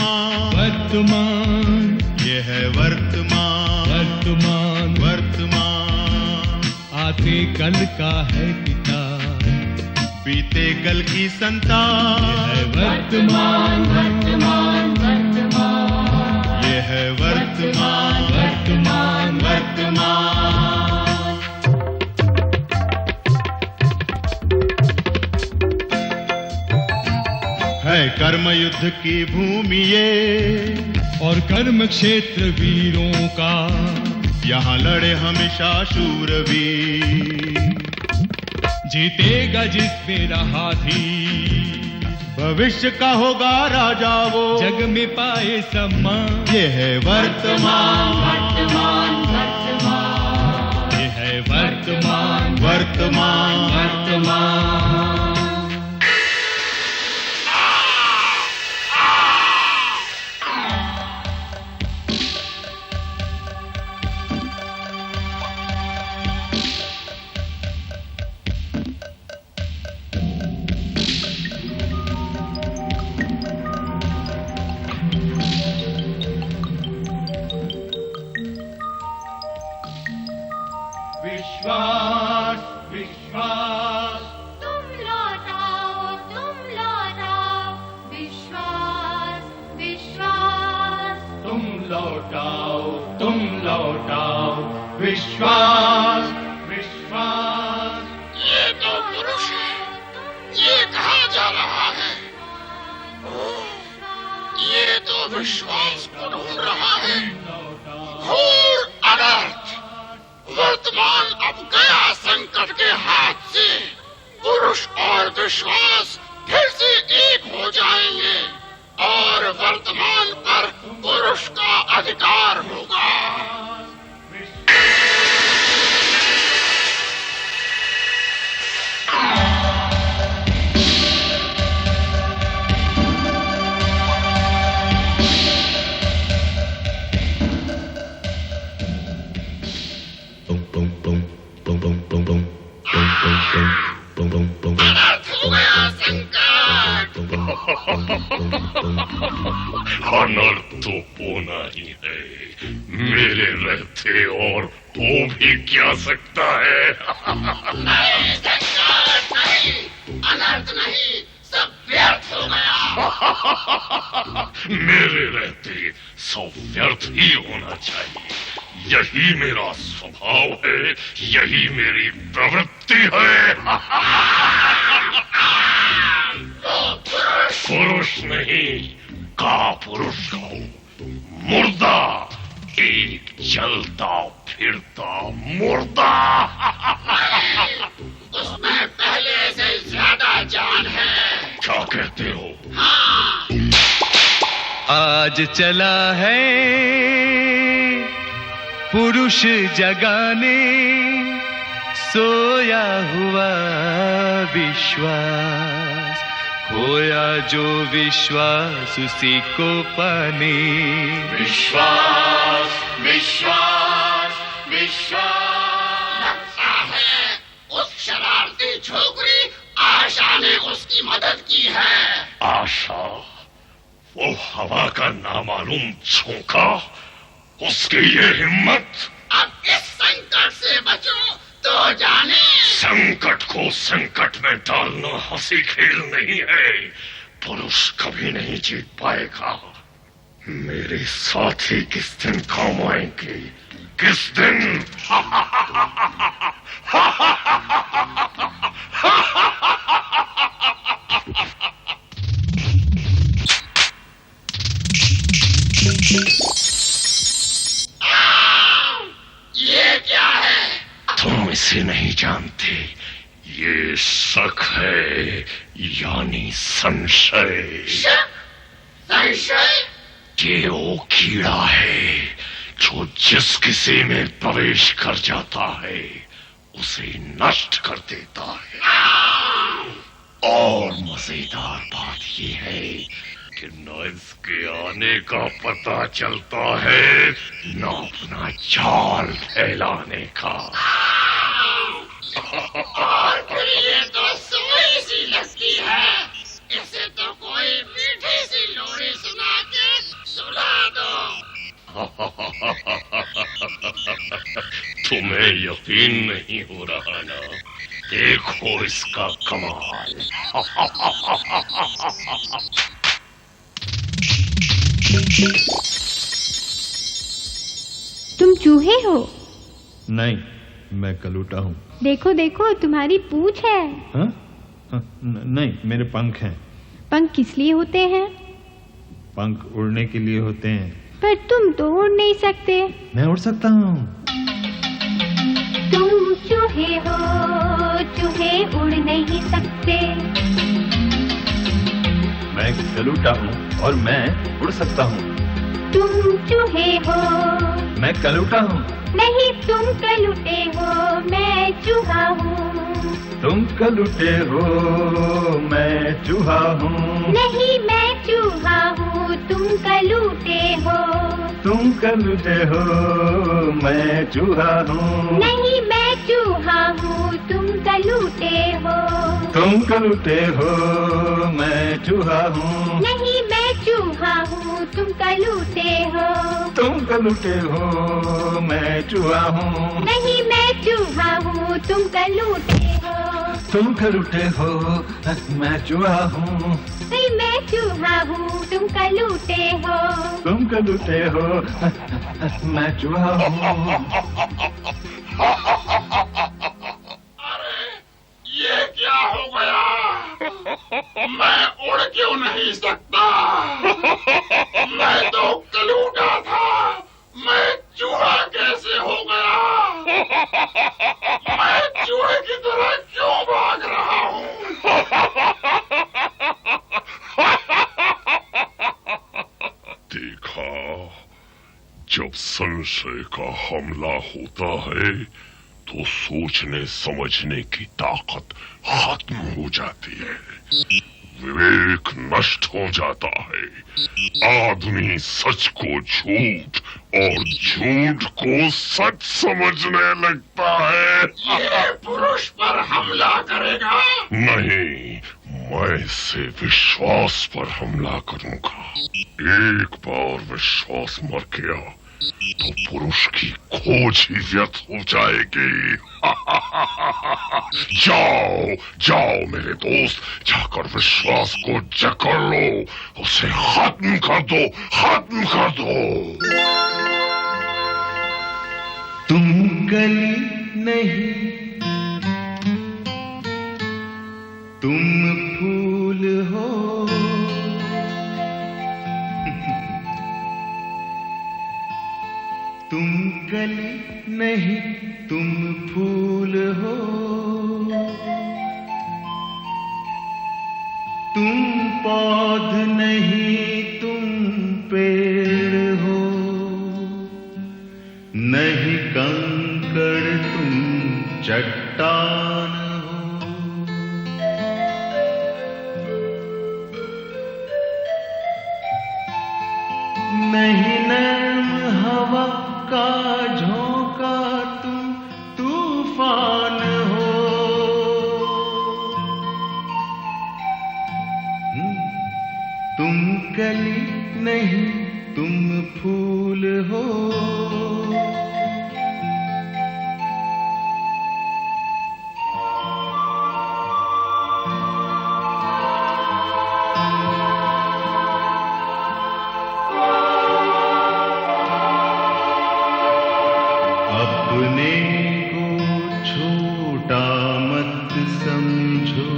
वर्तमान वर्तमान, ये है वर्तमान वर्तमान, वर्तमान। आते कल का है पिता, बीते कल की संतान है वर्तमान, वर्तमान, वर्तमान, ये है वर्तमान वर्तमान, वर्तमान। है कर्म युद्ध की भूमि ये और कर्म क्षेत्र वीरों का, यहाँ लड़े हमेशा शूरवीर। जीतेगा जिसमें रहा थी, भविष्य का होगा राजा वो, जग में पाए सम्मान। ये है वर्तमान वर्तमान, वर्तमान, ये है वर्तमान, वर्तमान वर्तमान। विश्वास विश्वास तुम लौटाओ, विश्वास, विश्वास, तुम लौटाओ विश्वास विश्वास। ये तो पुरुष है, ये कहाँ जा रहा है? ये तो विश्वास को ढूंढ रहा है। घोर अनर्थ! वर्तमान अब गया संकट के हाथ से। पुरुष और विश्वास फिर से एक हो जाएंगे और वर्तमान पर पुरुष का अधिकार होगा। अनर्थ हो गया संकट। अनर्थ तो होना ही है, मेरे रहते और हो भी क्या सकता है। नहीं संकट नहीं, अनर्थ नहीं, सब व्यर्थ हो गया। मेरे रहते सब व्यर्थ ही होना चाहिए। यही मेरा स्वभाव है, यही मेरी प्रवृत्ति है। पुरुष नहीं, का पुरुष हूँ, मुर्दा, एक चलता फिरता मुर्दा। उसमें पहले से ज्यादा जान है। क्या कहते हो? आज चला है पुरुष जगाने, सोया हुआ विश्वास, खोया जो विश्वास उसी को पाने। विश्वास विश्वास विश्वास। लगता है उस शरारती छोकरी आशा ने उसकी मदद की है। आशा? वो हवा का नामालूम झोंका, उसकी ये हिम्मत। अब इस संकट से बचो तो जाने। संकट को संकट में डालना हंसी खेल नहीं है। पुरुष कभी नहीं जीत पाएगा। मेरे साथी किस दिन काम आएंगे, किस दिन? ये क्या है? तुम इसे नहीं जानते। ये शक है, यानी संशय। शक? संशय? ये वो कीड़ा है जो जिस किसी में प्रवेश कर जाता है उसे नष्ट कर देता है। और मजेदार बात ये है कि न इसके आने का पता चलता है न अपना जाल फैलाने का। और फिर ये तो सोई सी लगती है। इसे तो कोई मीठी सी लोरी सुना के तुम्हें यकीन नहीं हो रहा ना? देखो इसका कमाल। तुम चूहे हो? नहीं, मैं कलूटा हूँ। देखो देखो, तुम्हारी पूंछ है। हाँ? हाँ, नहीं, मेरे पंख हैं। पंख किस लिए होते हैं? पंख उड़ने के लिए होते हैं। पर तुम तो उड़ नहीं सकते। मैं उड़ सकता हूँ। तुम चूहे हो, चूहे उड़ नहीं सकते। मैं कलूटा हूँ और मैं उड़ सकता हूँ। तुम चूहे हो। मैं कलूटा हूँ। नहीं, तुम कलूटे हो, मैं चूहा हूँ। तुम कलूटे हो, मैं चूहा हूँ। नहीं, मैं चूहा हूँ, तुम कलूटे हो। तुम कलूटे हो, मैं चूहा हूँ। नहीं, मैं चूहा हूँ, तुम कलूटे हो। तुम कलूटे हो, मैं चूहा हूँ। नहीं, मैं चूहा हूँ, तुम कलूटे हो। तुम कलूटे हो, मैं चूहा हूँ। नहीं, मैं चूहा हूँ, तुम कलूटे हो। तुम कलूटे हो, मैं चूहा हूँ। नहीं, मैं चूहा हूँ, तुम कलूटे हो। तुम कलूटे हो, मैं चूहा हूँ। अरे ये क्या हो गया? मैं उड़ क्यों नहीं सकता? मैं तो कलूटा था, मैं चूहा कैसे हो गया? मैं चूहे की तरह क्यों भाग रहा हूँ? देखा, जब संशय का हमला होता है तो सोचने समझने की ताकत खत्म हो जाती है, विवेक नष्ट हो जाता है। आदमी सच को झूठ और झूठ को सच समझने लगता है। ये पुरुष पर हमला करेगा? नहीं, मैं इसे विश्वास पर हमला करूंगा। एक बार विश्वास मर गया तो पुरुष की खोज ही व्यर्थ हो जाएगी। जाओ जाओ मेरे दोस्त, जाकर विश्वास को जकड़ लो, उसे खत्म कर दो, खत्म कर दो। तुम कली नहीं, तुम फूल हो। तुम कली नहीं, तुम फूल हो। तुम पौध नहीं, तुम पेड़ हो। नहीं कंकड़, तुम चट्टान हो। नहीं नर्म हवा का झोंका, तुम तूफान हो। तुम कली नहीं, तुम फूल हो। अपने को छोटा मत समझो,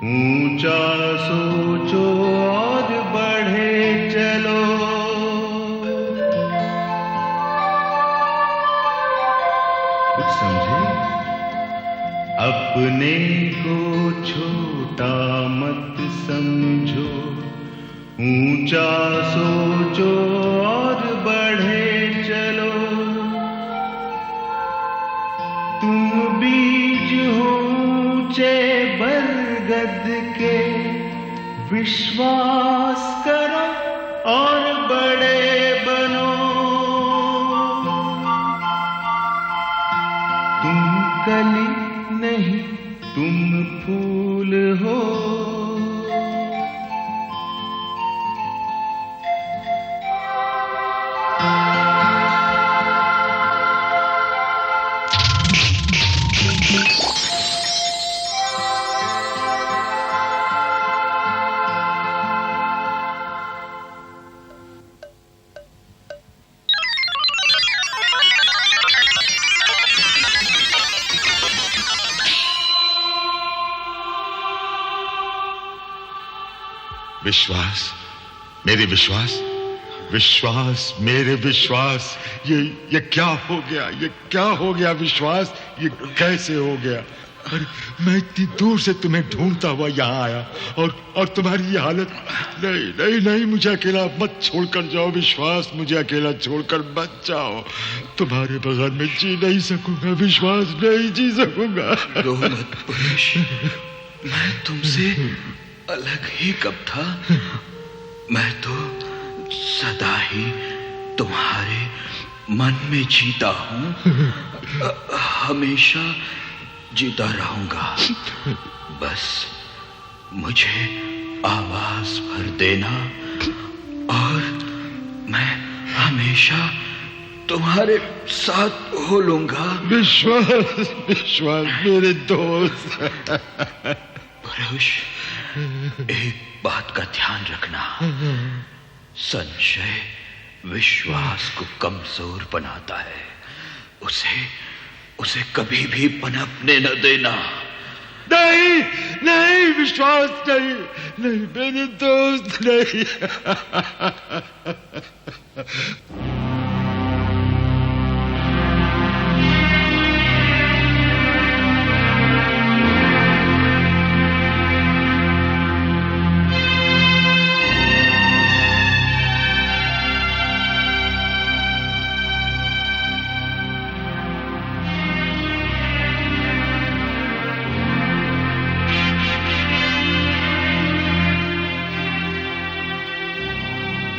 ऊंचा सोचो और बढ़े चलो। कुछ समझे? अपने को छोटा मत समझो, ऊंचा सोचो और बढ़े चलो। तुम बीज हो ऊंचे बरगद के, विश्वास करो और बड़े बनो। तुम कली नहीं, तुम फूल हो। विश्वास, मेरे विश्वास, विश्वास, मेरे विश्वास, ये क्या हो गया? ये क्या हो गया विश्वास? ये कैसे हो गया? अरे मैं इतनी दूर से तुम्हें ढूंढता हुआ यहाँ आया और तुम्हारी ये हालत। नहीं नहीं नहीं, मुझे अकेला मत छोड़कर जाओ विश्वास, मुझे अकेला छोड़कर मत जाओ। तुम्हारे बगैर मैं जी नहीं सकूंगा विश्वास, नहीं जी सकूंगा। रो मत पुरुष, मैं तुमसे अलग ही कब था। मैं तो सदा ही तुम्हारे मन में जीता हूं, हमेशा जीता रहूंगा। बस मुझे आवाज भर देना और मैं हमेशा तुम्हारे साथ हो लूंगा। विश्वास, विश्वास मेरे दोस्त। पुरुष, एक बात का ध्यान रखना, संशय विश्वास को कमजोर बनाता है। उसे कभी भी पनपने न देना। नहीं नहीं विश्वास, नहीं नहीं मेरे दोस्त, नहीं।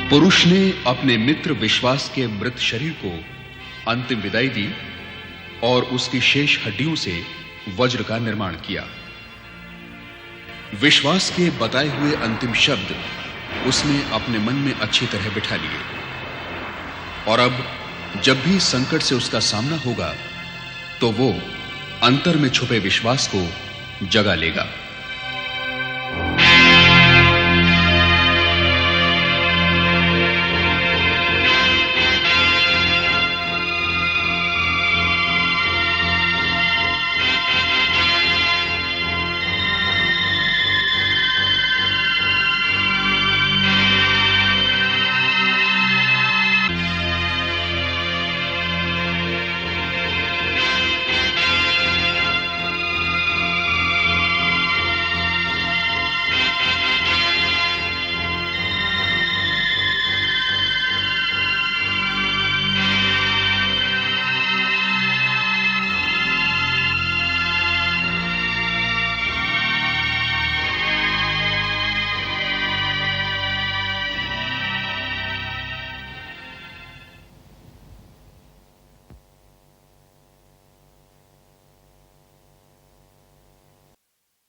पुरुष ने अपने मित्र विश्वास के मृत शरीर को अंतिम विदाई दी और उसकी शेष हड्डियों से वज्र का निर्माण किया। विश्वास के बताए हुए अंतिम शब्द उसने अपने मन में अच्छी तरह बिठा लिए और अब जब भी संकट से उसका सामना होगा तो वो अंतर में छुपे विश्वास को जगा लेगा।